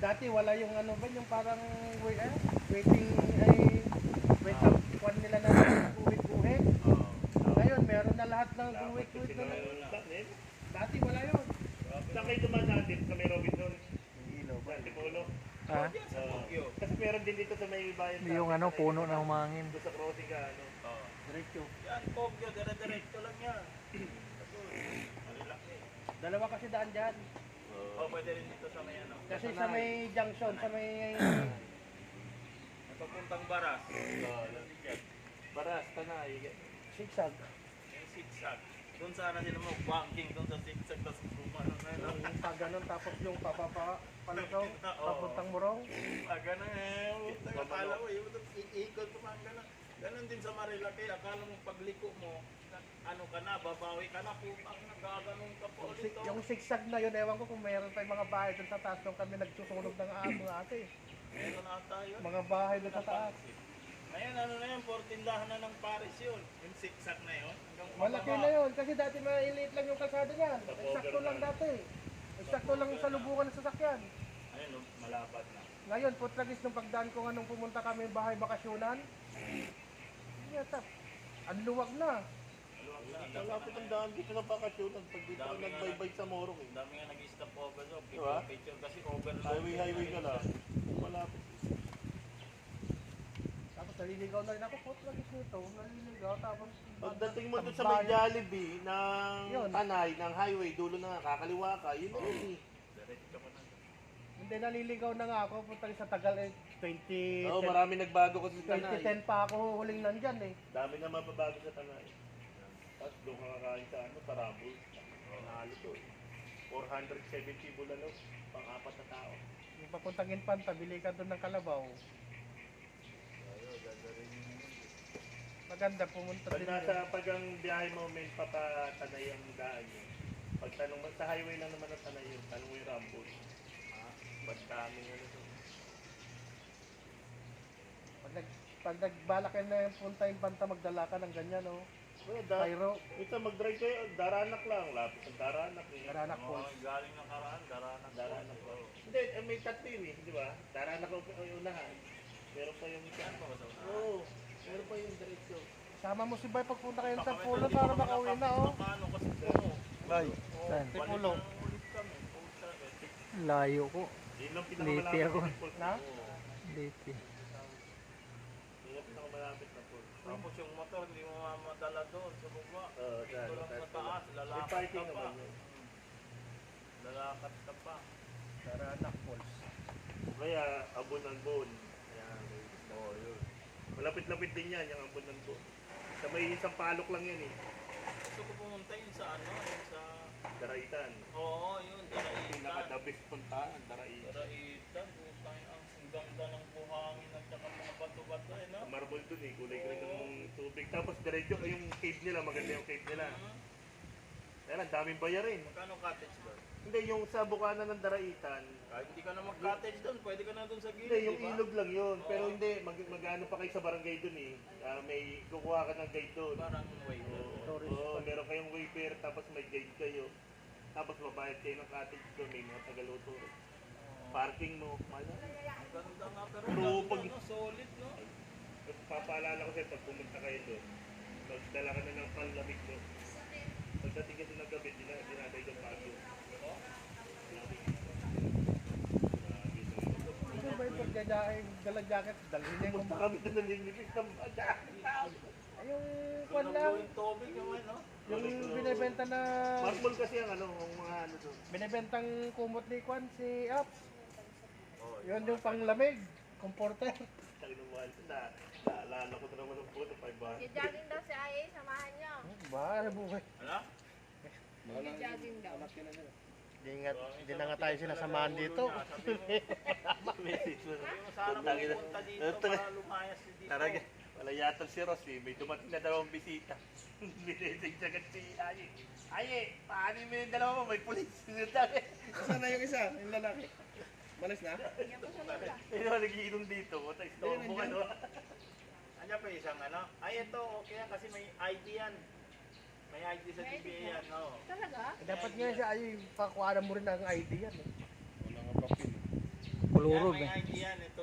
Dati wala yung ano ba, yung parang waiting ay wait up kwan nila na guhit-guhit. Ngayon meron na lahat ng guhit-guhit na. Dati wala yun. Saan kayo dumadaan dito sa may Robinson? Ilaw ba? Sa Tipolo? Ha? Kasi meron din dito sa may bayan. Yung ano, puno na humangin. Doon sa crossing ka, ano? Diretso. Yan, Kogyo, dire-diretso lang yan. Malilaki. Dalawa kasi daan dyan. O, pwede rin dito sa may ano. Kasi sa may junction, sa may Papuntang Baras. Baras, Tanay. zigzag. Yung zigzag. Doon sana sila mo, banking doon sa zigzag, tapos gumano na yun. Yung pag ganun, tapos yung palusog, papuntang Morong. Ganun eh. Akala mo, iikot ko man ganun. Ganun din sa Marilaki, akala mo pagliko mo, ano ka na, babawi ka na, putang nagaganon ka po ulit. Yung zigzag na yun, ewan ko kung mayroon tayong mga bahay doon sa taas nung kami nagsusunog ng mga ate. Meron na tayo. Mga bahay doon sa taas. Ngayon, ano na yun, 14 dahan na ng Paris yun. Yung zigzag na yun. Malaki na yun, kasi dati maliit lang yung kalsada niyan. Eksakto lang dati. Eksakto lang sa lubungan ng sasakyan. Ayun, malapad na. Ngayon, putragis nung pagdaan ko nga nung pumunta kami bahay bakasyonan. Yata, ang luwag na. Malapit ang daan dito ng bakasyon. Pag dito ka nagbaybay sa Morong. Ang dami nga nag-stop over doon. Diba? Picture kasi over Highway ka lang. Malapit. Tapos naliligaw na rin ako, putragis nito, naliligaw. Tapos Pagdating mo doon sa may Jollibee ng Yun. Tanay, ng highway, dulo na nga, kakaliwa ka, yun na yun eh. Diretso ka na. hindi naliligaw na nga ako, putragis sa tagal 2010. Oo, marami nagbago kasi sa Tanay. 2010 pa ako huling nandyan eh. Dami na mababago sa Tanay. Tapos doon ka kakain sa ano, Tarabul. Nanalo to eh. 470 bulalo, pang-apat na tao. Yung papuntang Infanta, bili ka doon ng kalabaw. Maganda, pumunta Pag din. pag ang biyahe mo, may papatanay ang daan yun. Pag tanong mo, sa highway lang naman ang Tanay yun, tanong mo yung Rambol. Ba't kami ano to? Pag nagbalak ka na yung punta Infanta, magdala ka ng ganyan, no? Well, Cairo, ito mag-drive kayo, Daranak lang, lapit ng Daranak eh. Daranak Oo, Falls. galing ng karaan, Daranak. Daranak po. Hindi, may tatlo yun eh, di ba? Daranak ang unahan. Meron pa yung isa. Oo, meron pa yung diretso. Sama mo si Bay pagpunta kayo sa pulo para makauwi na, oh. Paano kasi puno? Bay, Saan? sa pulo. Ulit kami. Puta, eh. Layo ko. Yun lang Liti pinakamalapit ako. na pool. Na? Liti. Yun lang pinakamalapit na pool. Tapos yung motor, hindi mo madala doon sa baba. Oo, Dito lang sa taas, May lalakad parking ka pa. naman yun. Lalakad ka pa. Daranak Falls. O kaya, Abon-Bon. Ayan, oo, yun. Malapit-lapit din yan, yung Abon-Bon. Sa may isang palok lang yan eh. Gusto ko pumunta yun sa ano, yun sa... Daraitan. Oo, yun, Daraitan. Pinaka-the-best puntaan, Daraitan. Daraitan, putang ang ganda ng buhangin at saka mga bato-bato, eh, no? Marble dun eh, kulay-kulay ng tubig. Tapos diretso, yung cave nila, maganda yung cave nila. Kaya lang, daming bayarin. Magkano cottage doon? Hindi, yung sa bukana ng Daraitan, Kahit hindi ka na mag-cottage doon, pwede ka na doon sa gilid, hindi, yung di ba? ilog lang yun. Pero hindi, mag-ano pa kayo sa barangay dun eh. May kukuha ka ng guide dun. Parang way doon. Oo, meron kayong wayfare, tapos may guide kayo. Tapos mabayad kayo ng cottage doon, may mga tagaluto. Parking mo, Ang ganda nga, pero Pero ganda, pag- no? Solid, no? papaalala ko sa'yo, pag pumunta kayo doon, magdala ka na ng panlamig doon. Pagdating ka doon ng gabi, dinaday doon pagyo. Ano ba yung pagdadaing dala jacket? Dalhin niya yung Pumunta kami doon ng linipis ng bada. yung kwan lang. Yung tubig yung ano? Yung binibenta na Marble kasi ang ano, ang mga ano doon. binibentang kumot ni Kwan si Aps. Yun yung panglamig, comforter. Sabi ng mahal na, naalala ko na naman ng puto, 500. Jogging daw si Aya, samahan niyo. Ba, buhay. Ano? Jogging daw. Hindi na nga tayo sinasamahan dito. Message mo. Sabi mo sana Putangin na. pumunta dito para lumayas si dito. Taraga, wala yata si Ross eh. May dumating na dalawang bisita. Binisig agad si Aye. Aye, paano mo yung dalawa mo? May pulis. Saan na yung isa? Yung lalaki? Malis na? Yan po sa lola. Hindi naman nagiinom dito. Puta, istorbo ka no? Andiyan pa isang ano? Ay ito, okay yan kasi may ID yan. May ID sa May ID TBA po. yan, no? Talaga? Dapat nga siya ay pakuha mo rin ang ID yan. Eh. Wala Malurog Yan, eh. may idea nito